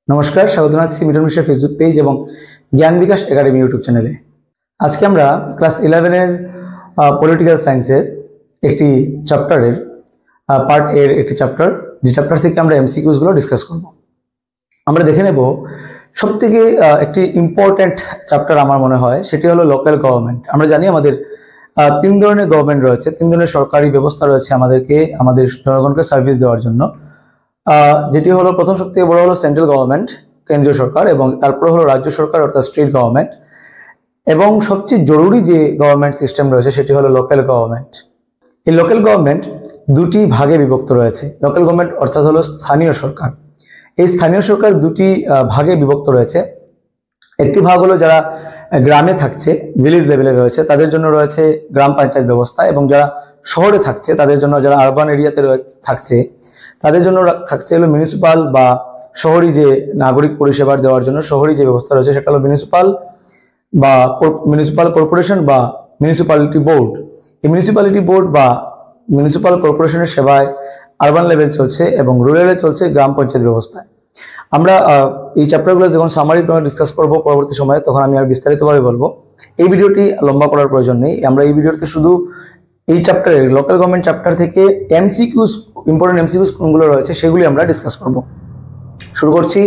নমস্কার, স্বাগত জানাচ্ছি মিঠুন মিশ্রের ফেসবুক পেজ এবং জ্ঞান বিকাশ একাডেমি ইউটিউব চ্যানেলে। আজকে আমরা ক্লাস 11 এর পলিটিক্যাল সায়েন্সের একটি চ্যাপ্টারের পার্ট এর একটি চ্যাপ্টার, যে চ্যাপ্টার থেকে আমরা এমসিকিউস গুলো ডিসকাস করব। আমরা দেখে নেব সবথেকে একটি ইম্পর্টেন্ট চ্যাপ্টার আমার মনে হয়, সেটি হলো লোকাল গভর্নমেন্ট। আমরা জানি আমাদের তিন ধরনের গভর্নমেন্ট রয়েছে, তিন ধরনের সরকারি ব্যবস্থা রয়েছে আমাদের জনগণকে সার্ভিস দেওয়ার জন্য। যেটি হলো প্রথম সবথেকে বড় হলো সেন্ট্রাল গভর্নমেন্ট, কেন্দ্রীয় সরকার, এবং তারপরে হলো রাজ্য সরকার অর্থাৎ স্টেট গভর্নমেন্ট, এবং সবচেয়ে জরুরি যে গভর্নমেন্ট সিস্টেম রয়েছে সেটি হলো লোকাল গভর্নমেন্ট। এই লোকাল গভর্নমেন্ট দুটি ভাগে বিভক্ত রয়েছে। লোকাল গভর্নমেন্ট অর্থাৎ হলো স্থানীয় সরকার। এই স্থানীয় সরকার দুটি ভাগে বিভক্ত রয়েছে। একটি ভাগ হলো যারা গ্রামে থাকছে, ভিলেজ লেভেলে রয়েছে, তাদের জন্য রয়েছে গ্রাম পঞ্চায়েত ব্যবস্থা, এবং যারা শহরে থাকছে তাদের জন্য, যারা আরবান এরিয়াতে থাকছে তাদের জন্য থাকছে হলো মিউনিসিপাল বা শহরি যে নাগরিক পরিষেবা দেওয়ার জন্য শহরি যে ব্যবস্থা রয়েছে সেটা হলো মিউনিসিপাল কর্পোরেশন বা মিউনিসিপ্যালিটি বোর্ড। এই মিউনিসিপ্যালিটি বোর্ড বা মিউনিসিপাল কর্পোরেশনের সেবায় আরবান লেভেল চলছে এবং রুরালে চলছে গ্রাম পঞ্চায়েত ব্যবস্থায়। আমরা এই চ্যাপ্টারগুলো যখন সামারি ডিসকাস করবো পরবর্তী সময়ে, তখন আমি আর বিস্তারিতভাবে বলবো। এই ভিডিওটি লম্বা করার প্রয়োজন নেই। আমরা এই ভিডিওতে শুধু এই চ্যাপ্টারের লোকাল গভর্নমেন্ট চ্যাপ্টার থেকে ইম্পর্টেন্ট এমসিকিউস কোনগুলো রয়েছে সেগুলি আমরা ডিসকাস করব। শুরু করছি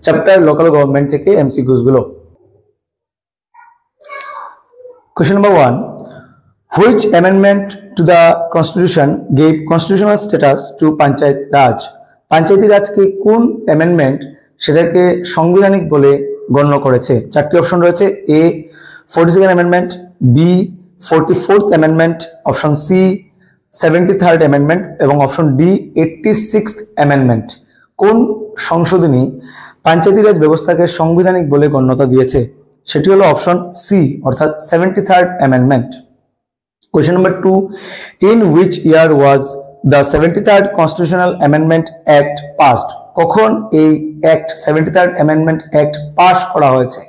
চ্যাপ্টার লোকাল গভর্নমেন্ট থেকে এমসিকিউস গুলো। Question number 1. Which amendment to the Constitution gave constitutional status to Panchayat Raj? পঞ্চায়েতি রাজকে কোন অ্যামেন্ডমেন্ট সেটাকে সাংবিধানিক বলে গণ্য করেছে? চারটি অপশন রয়েছে: A 42nd amendment, B 44th amendment, option C 73rd amendment এবং অপশন ডি 86th অ্যামেন্ডমেন্ট। কোন সংশোধনী পঞ্চায়েতি রাজ ব্যবস্থাকে সাংবিধানিক বলে গণ্যতা দিয়েছে? সেটি হলো অপশন সি অর্থাৎ 73rd amendment. Question number 2. In which year was the 73rd Constitutional Amendment Act passed? কখন এই act 73rd Amendment Act pass করা হয়েছে?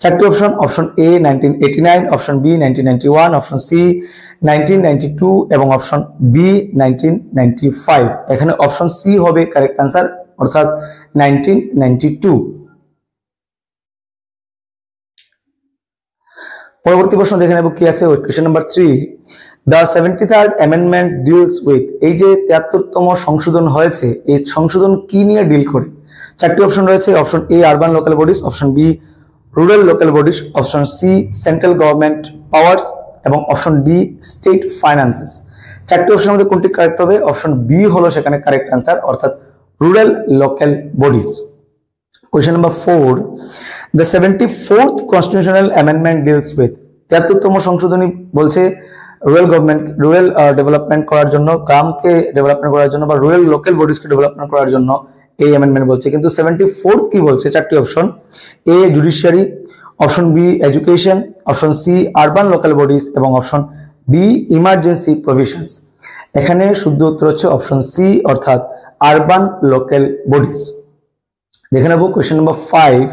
চারটি অপশন: option A 1989, option B 1991, option C 1992 এবং অপশন ডি 1995। এখানে অপশন সি হবে কারেক্ট আনসার অর্থাৎ 1992। পরবর্তী প্রশ্ন দেখে নেব কি আছে। Question number 3. The 73rd Amendment deals with, এই যে 73তম সংশোধন হয়েছে, এই সংশোধন কি নিয়ে ডিল করে? চারটি অপশন রয়েছে: option A urban local bodies, option B rural local bodies, option C central government powers এবং অপশন ডি স্টেট ফাইন্যান্সেস। চারটি অপশনের মধ্যে কোনটি কারেক্ট হবে? অপশন বি হলো সেখানে কারেক্ট আনসার অর্থাৎ rural local bodies. Question number 4. The 74th Constitutional Amendment deals with, 73তম সংশোধনী বলছে রুরাল ডেভেলপমেন্ট করার জন্য, গ্রামকে ডেভেলপমেন্ট করার জন্য বা রুরাল লোকাল বডিজকে ডেভেলপমেন্ট করার জন্য এই অ্যামেন্ডমেন্ট বলছে। কিন্তু 74th কি বলছে? চারটি option: A judiciary, option B education, option C urban local bodies এবং অপশন ডি ইমার্জেন্সি প্রভিশনস। এখানে শুদ্ধ উত্তর হচ্ছে অপশন সি অর্থাৎ আরবান লোকাল বডিজ। দেখে নেব question number 5.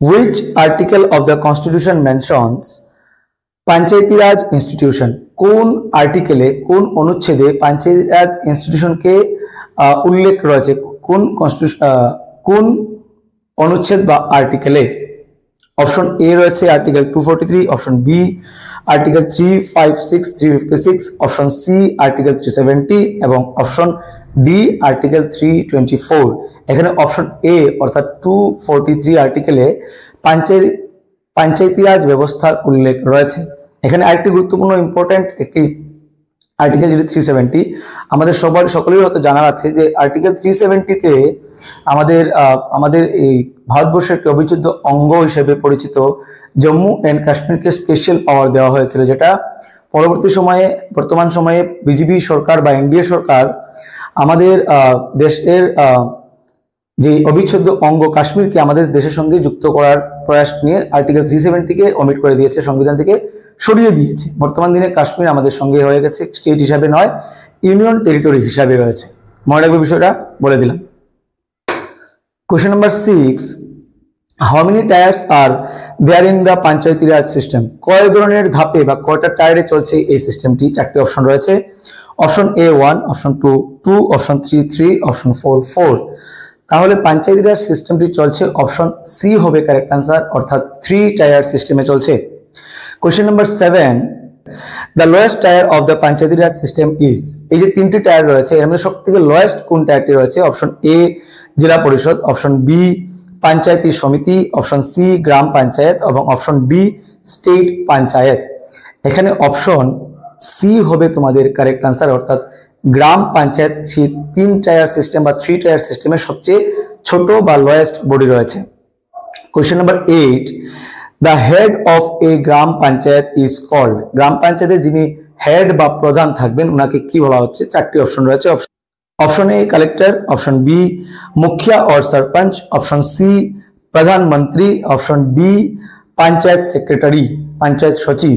Which article of the Constitution mentions panchayati raj institution? কোন আর্টিকেলে, কোন অনুচ্ছেদে পঞ্চায়েতি রাজ ইনস্টিটিউশনকে উল্লেখ রয়েছে? কোন অনুচ্ছেদ বা আর্টিকেলে? অপশন এ রয়েছে article 243, option B article 356, 356, option C article 370 এবং অপশন ডি আর্টিকেল 324। এখানে অপশন এ অর্থাৎ 243 আর্টিকেলে পঞ্চায়েতি রাজ ব্যবস্থার উল্লেখ রয়েছে। এখানে আরেকটি গুরুত্বপূর্ণ ইম্পর্টেন্ট একটি আর্টিকেল যেটি 370, আমাদের সকলেরই হয়তো জানার আছে যে আর্টিকেল 370তে আমাদের এই ভারতবর্ষের একটি অবিচ্ছেদ্য অঙ্গ হিসেবে পরিচিত জম্মু এন্ড কাশ্মীরকে স্পেশাল পাওয়ার দেওয়া হয়েছিল, যেটা বর্তমান সময়ে বিজেপি সরকার বা এনডিএ সরকার আমাদের দেশের যে অবিচ্ছেদ্য অঙ্গ কাশ্মীরকে আমাদের দেশের সঙ্গে যুক্ত করার প্রয়াস নিয়ে আর্টিকেল 370কে অমিট করে দিয়েছে, সংবিধান থেকে সরিয়ে দিয়েছে। বর্তমান দিনে কাশ্মীর আমাদের সঙ্গে হয়ে গেছে, স্টেট হিসাবে নয়, ইউনিয়ন টেরিটরি হিসাবে রয়েছে। মনে রাখবে বিষয়টা, বলে দিলাম। Question number 6. How many tiers are there in the Panchayati Raj system? কয় ধরনের ধাপে বা কয়টা টায়ারে চলছে এই সিস্টেমটি? চারটি অপশন রয়েছে: অপশন এ 1, অপশন 2 2, অপশন 3 3, অপশন 4 4। তাহলে পঞ্চায়েতি রাজ সিস্টেমটি চলছে অপশন সি হবে কারেক্ট আনসার, অর্থাৎ 3 টায়ার সিস্টেমে চলছে। Question number 7, the lowest tyre of the Panchayati Raj system is. এই যে তিনটি টায়ার রয়েছে এর মধ্যে সবথেকে লোয়েস্ট কোন টায়ারটি রয়েছে? অপশন এ জেলা পরিষদ, অপশন বি পঞ্চায়েতি সমিতি, অপশন সি গ্রাম পঞ্চায়েত এবং অপশন ডি স্টেট পঞ্চায়েত। এখানে অপশন সি হবে তোমাদের কারেক্ট আনসার, অর্থাৎ গ্রাম পঞ্চায়েত 3 টায়ার সিস্টেম বা 3 টায়ার সিস্টেমের সবচেয়ে ছোট বা লোয়েস্ট বডি রয়েছে। Question number 8, the head of a gram panchayat is called. গ্রাম পঞ্চায়েতের যিনি হেড বা প্রধান থাকবেন ওনাকে কি বলা হচ্ছে? 4টি অপশন রয়েছে। Option A collector, option B मुखिया और सरपंच, ऑप्शन सी प्रधानमंत्री, option D panchayat secretary panchayat सचिव।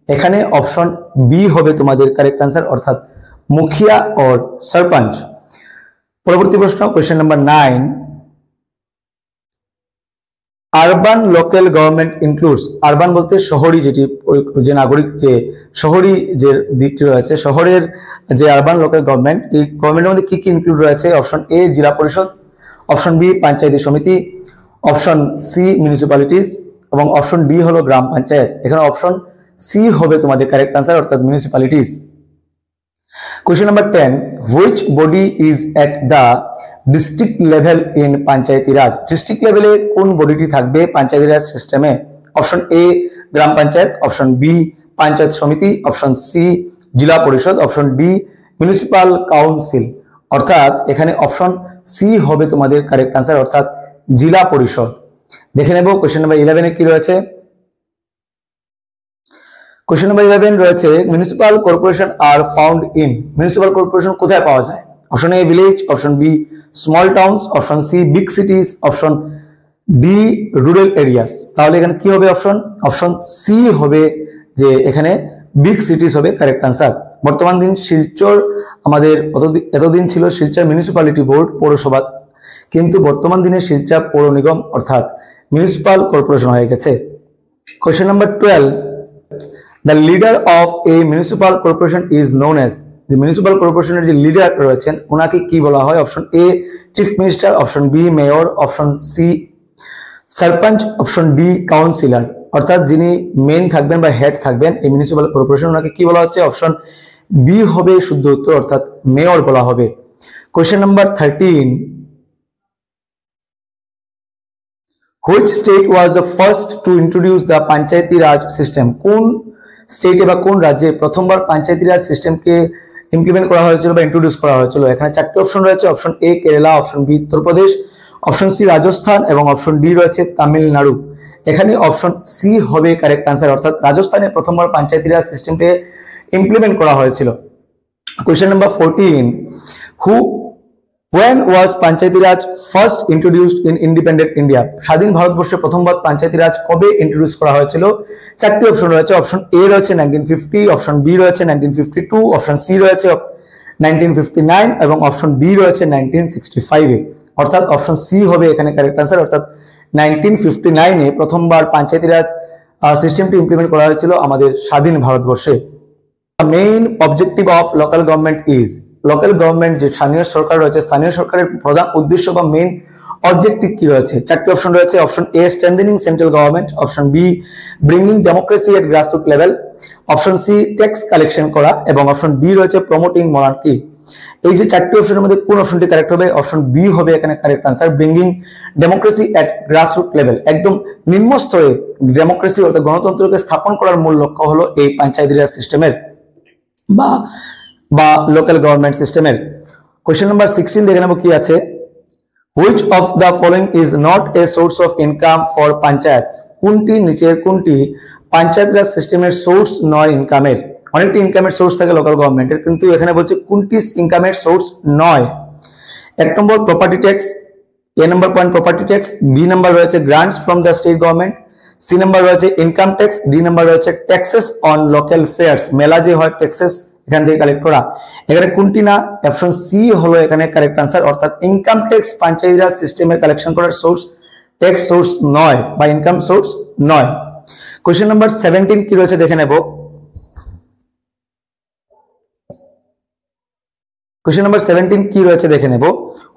এখানে অপশন বি হবে তোমাদের কারেক্ট आंसर, অর্থাৎ মুখিয়া और सरपंच। পরবর্তী প্রশ্ন question number 9, urban local government includes. Urban বলতে শহরি, যেটি যে নাগরিক যে শহরি যে দিকটি রয়েছে শহরের যে আরবান লোকাল গভর্নমেন্ট, এই গভর্নমেন্টের মধ্যে কি কি ইনক্লুড রয়েছে? অপশন এ জেলা পরিষদ, option B panchayat samiti, option C municipalities এবং অপশন ডি হলো গ্রাম পঞ্চায়েত। এখানে অপশন সি হবে তোমাদের কারেক্ট आंसर, অর্থাৎ municipalities. Question number 10, which body is at the district level in panchayati raj. District लेवले কোন বডিটি থাকবে পঞ্চায়েতি রাজ সিস্টেমে? Option A gram panchayat, option B panchayat samiti, option C জেলা পরিষদ, অপশন ডি মিউনিসিপাল কাউন্সিল। অর্থাৎ এখানে অপশন সি হবে তোমাদের কারেক্ট आंसर, অর্থাৎ জেলা পরিষদ। দেখে নেব কোশ্চেন নাম্বার 11 এ কি রয়েছে। কোশ্চেন নাম্বার 11 রয়েছে municipal corporation are found in. Municipal corporation কোথায় পাওয়া যায়? Option A village, option B small towns, option C big cities, option D rural areas. তাহলে এখানে কি হবে? অপশন সি হবে, যে এখানে বিগ সিটিজ হবে কারেক্ট आंसर। বর্তমান দিন শিলচর আমাদের এতদিন ছিল শিলচর মিউনিসিপ্যালিটি বোর্ড পৌরসভা, কিন্তু বর্তমান দিনে শিলচর পৌর নিগম অর্থাৎ মিউনিসিপাল কর্পোরেশন হয়ে গেছে। Question number 12, the leader of a municipal corporation is known as। the municipal corporation এর যে লিডার রয়েছেন ওনাকে কি বলা হয়? Option A chief minister, option B mayor, option C sarpanch, option D councillor. অর্থাৎ যিনি মেইন থাকবেন বা হেড থাকবেন এই মিউনিসিপাল কর্পোরেশন ওনাকে কি বলা হচ্ছে? অপশন বি হবে শুদ্ধ উত্তর, অর্থাৎ মেয়র বলা হবে। Question number 13, which state was the first to introduce the panchayati raj system। কোন স্টেটে বা কোন রাজ্যে প্রথমবার পঞ্চায়েতি রাজ সিস্টেমকে ইমপ্লিমেন্ট করা হয়েছিল বা ইন্ট্রোডিউস করা হয়েছিল? এখানে 4টি অপশন রয়েছে। Option A Kerala, option B Uttar Pradesh, option C Rajasthan এবং অপশন ডি রয়েছে তামিলনাড়ু। এখানে অপশন সি হবে কারেক্ট आंसर, অর্থাৎ রাজস্থানে প্রথমবার পঞ্চায়েতি রাজ সিস্টেমকে ইমপ্লিমেন্ট করা হয়েছিল। Question number 14, when was Panchayati Raj first introduced in independent India. স্বাধীন ভারতবর্ষে প্রথমবার পঞ্চায়েতি রাজ কবে ইন্ট্রোডিউস করা হয়েছিল? 4টি অপশন রয়েছে। অপশন এ রয়েছে 1950, অপশন বি রয়েছে 1952, অপশন সি রয়েছে 1959 এবং অপশন ডি রয়েছে 1965 এ। অর্থাৎ অপশন সি হবে এখানে কারেক্ট आंसर, অর্থাৎ 1959 এ প্রথমবার পঞ্চায়েতি রাজ সিস্টেমটি ইমপ্লিমেন্ট করা হয়েছিল আমাদের স্বাধীন ভারতবর্ষে। Main objective of local government is. Local government যে স্থানীয় সরকার রয়েছে স্থানীয় সরকারের প্রধান উদ্দেশ্য বা মেইন অবজেক্টিভ কি রয়েছে? 4টি অপশন রয়েছে। Option A strengthening central government, option B bringing democracy at grassroot level, option C tax collection করা এবং অপশন ডি রয়েছে প্রমোটিং মনার্কি। এই যে 4টি অপশনের মধ্যে কোন অপশনটি কারেক্ট হবে? অপশন বি হবে এখানে correct answer, bringing democracy at grassroot level. একদম নিম্ন স্তরে ডেমোক্রেসি অর্থাৎ গণতন্ত্রকে স্থাপন করার মূল লক্ষ্য হলো এই পঞ্চায়েতি রাজ সিস্টেমের বা লোকাল গভর্নমেন্ট সিস্টেমের। কোশ্চেন নাম্বার 16 দেখে নেব কি আছে। which of the following is not a source of income for panchayats। কোনটি নিচের কোনটি পঞ্চায়েত রাজ সিস্টেমের সোর্স নয় ইনকামের? অনেকটি ইনকামের সোর্স থাকে লোকাল গভর্নমেন্টের, কিন্তু এখানে বলছে কোনটি ইনকামের সোর্স নয়। 1 number property tax, A number point property tax, B number রয়েছে grants from the state government, C number রয়েছে ইনকাম ট্যাক্স, ডি নাম্বার রয়েছে ট্যাক্সেস অন লোকাল ফেয়ার্স। মেলা যে হয় ট্যাক্সেস এখান থেকে কালেক্ট করা। এখানে কোনটি না? অপশন সি হলো এখানে কারেক্ট आंसर, অর্থাৎ ইনকাম ট্যাক্স পঞ্চায়েতি রাজ সিস্টেমের কালেকশন করার সোর্স ট্যাক্স সোর্স নয় বা ইনকাম সোর্স নয়। কোশ্চেন নাম্বার 17 কি রয়েছে দেখে নেব। কোশ্চেন নাম্বার 17 কি রয়েছে দেখে নেব।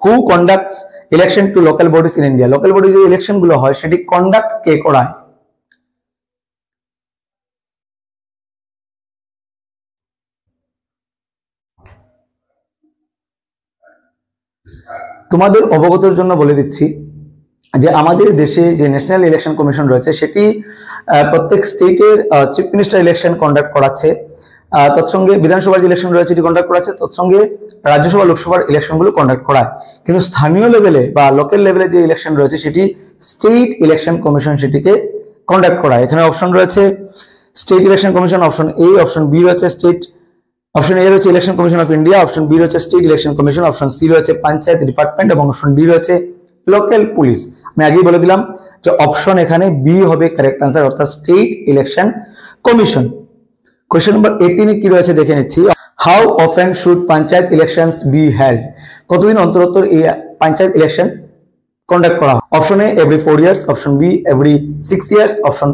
Who conducts election to local bodies in India? Local body যে ইলেকশন গুলো হয় সেটি কন্ডাক্ট কে করায়? তোমাদের অবগতের জন্য বলে দিচ্ছি যে আমাদের দেশে যে ন্যাশনাল ইলেকশন কমিশন রয়েছে সেটি প্রত্যেক স্টেটের চিফ মিনিস্টার ইলেকশন কন্ডাক্ট করাচ্ছে, তৎসঙ্গে বিধানসভার যে ইলেকশন রয়েছে এটি কন্ডাক্ট করাচ্ছে, তৎসঙ্গে রাজ্যসভা লোকসভার ইলেকশনগুলো কন্ডাক্ট করায়। কিন্তু স্থানীয় লেভেলে বা লোকাল লেভেলে যে ইলেকশন রয়েছে সেটি স্টেট ইলেকশন কমিশন সেটিকে কন্ডাক্ট করায়। এখানে অপশন রয়েছে state election commission, option A, option B রয়েছে স্টেট, অপশন এ রয়েছে election commission of India, option B রয়েছে state election commission, option C রয়েছে পঞ্চায়েত ডিপার্টমেন্ট এবং অপশন ডি রয়েছে লোকাল পুলিশ। আমি আগেই বলে দিলাম যে অপশন এখানে বি হবে কারেক্ট আনসার, অর্থাৎ state election commission. Question number 18 কি রয়েছে দেখে নিচ্ছি। How often should panchayat elections be held? কতদিন অন্তর অন্তর এই পঞ্চায়েত ইলেকশন কন্ডাক্ট করা হয়? Option A every 4 years, option B every 6 years, option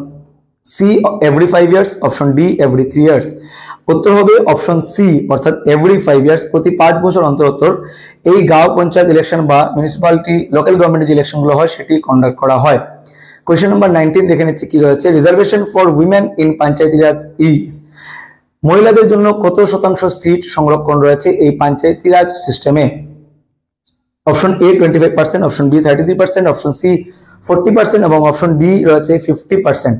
C every 5 years, option D every 3 years. উত্তর হবে অপশন সি, অর্থাৎ এভরি 5 ইয়ার্স, প্রতি 5 বছর অন্তর অন্তর এই গাঁও পঞ্চায়েত ইলেকশন বা মিউনিসিপ্যালিটি লোকাল গভর্নমেন্টের যে ইলেকশন গুলো হয় সেটি কন্ডাক্ট করা হয়। কোয়েশ্চেন নাম্বার 19 দেখে নিচ্ছি কি রয়েছে। Reservation for women in panchayat Raj is? মহিলাদের জন্য কত শতাংশ সিট সংরক্ষণ রয়েছে এই পঞ্চায়েত রাজ সিস্টেমে? Option A 25%, option B 33%, option C 40% এবং অপশন ডি রয়েছে 50%।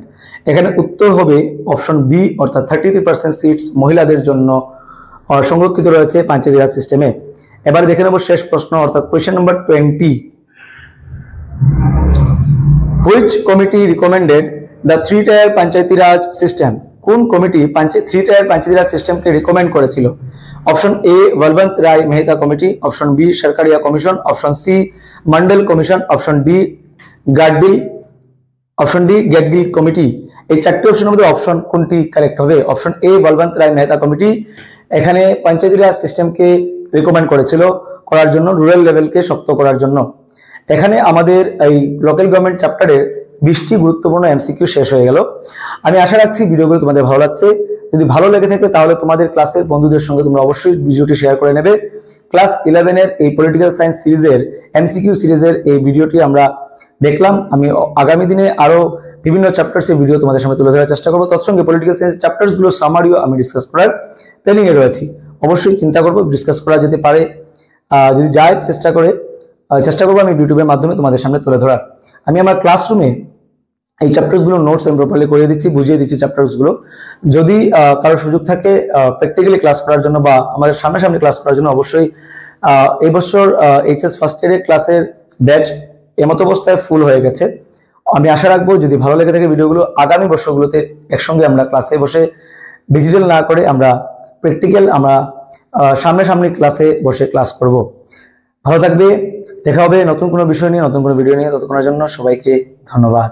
এখানে উত্তর হবে অপশন বি, অর্থাৎ 33% সিটস মহিলাদের জন্য সংরক্ষিত রয়েছে পঞ্চায়েত রাজ সিস্টেমে। এবার দেখে নেব শেষ প্রশ্ন, অর্থাৎ question number 20। Which committee recommended the 3-tier Panchayati Raj system? কোন কমিটি 3-tier পঞ্চায়েতি রাজ সিস্টেমকে রিকমেন্ড করেছিল? Option A Balwant Rai Mehta committee, option B Sarkaria commission, option C Mandal commission, option D Gadgil committee. এই চারটি অপশনের মধ্যে অপশন কোনটি কারেক্ট হবে? Option A Balwant Rai Mehta committee এখানে পঞ্চায়েতি রাজ সিস্টেমকে রিকমেন্ড করেছিল করার জন্য, রুরাল লেভেলকে শক্ত করার জন্য। এখানে আমাদের এই লোকাল গভর্নমেন্ট চ্যাপ্টারের 20টি গুরুত্বপূর্ণ এমসিকিউ শেষ হয়ে গেল। আমি আশা রাখছি ভিডিওগুলো তোমাদের ভালো লাগছে। যদি ভালো লেগে থাকে তাহলে তোমাদের ক্লাসের বন্ধুদের সঙ্গে তোমরা অবশ্যই ভিডিওটি শেয়ার করে নেবে। ক্লাস 11 এর এই পলিটিক্যাল সায়েন্স সিরিজের এমসিকিউ সিরিজের এই ভিডিওটি আমরা দেখলাম। আমি আগামী দিনে আরো বিভিন্ন চ্যাপ্টার্সের ভিডিও তোমাদের সামনে তুলে ধরার চেষ্টা করবো। তৎসঙ্গে পলিটিক্যাল সায়েন্স চ্যাপ্টার্স গুলো সামারিও আমি ডিসকাস করার প্ল্যানিং এ রয়েছি। অবশ্যই চিন্তা করবো ডিসকাস করা যেতে পারে, যদি যায় চেষ্টা করবো আমি ইউটিউবের মাধ্যমে তোমাদের সামনে তুলে ধরার। আমি আমার ক্লাসরুমে এই চ্যাপ্টার্স গুলো নোটস আমি প্রপারলি করে দিচ্ছি, বুঝিয়ে দিচ্ছি চ্যাপ্টার্স গুলো। যদি কারো সুযোগ থাকে প্র্যাকটিক্যালি ক্লাস করার জন্য বা আমাদের সামনাসামনি ক্লাস করার জন্য, অবশ্যই এই বছর এইচএস ফার্স্ট ইয়ারের ক্লাসের ব্যাচ এমত অবস্থায় ফুল হয়ে গেছে। আমি আশা রাখবো যদি ভালো লেগে থাকে ভিডিওগুলো, আগামী বছরগুলোতে একসঙ্গে আমরা ক্লাসে বসে ডিজিটাল না করে আমরা প্র্যাকটিক্যাল আমরা সামনাসামনি ক্লাসে বসে ক্লাস করব। ভালো থাকবে, দেখা হবে নতুন কোনো বিষয় নিয়ে, নতুন কোনো ভিডিও নিয়ে। ততক্ষণের জন্য সবাইকে ধন্যবাদ।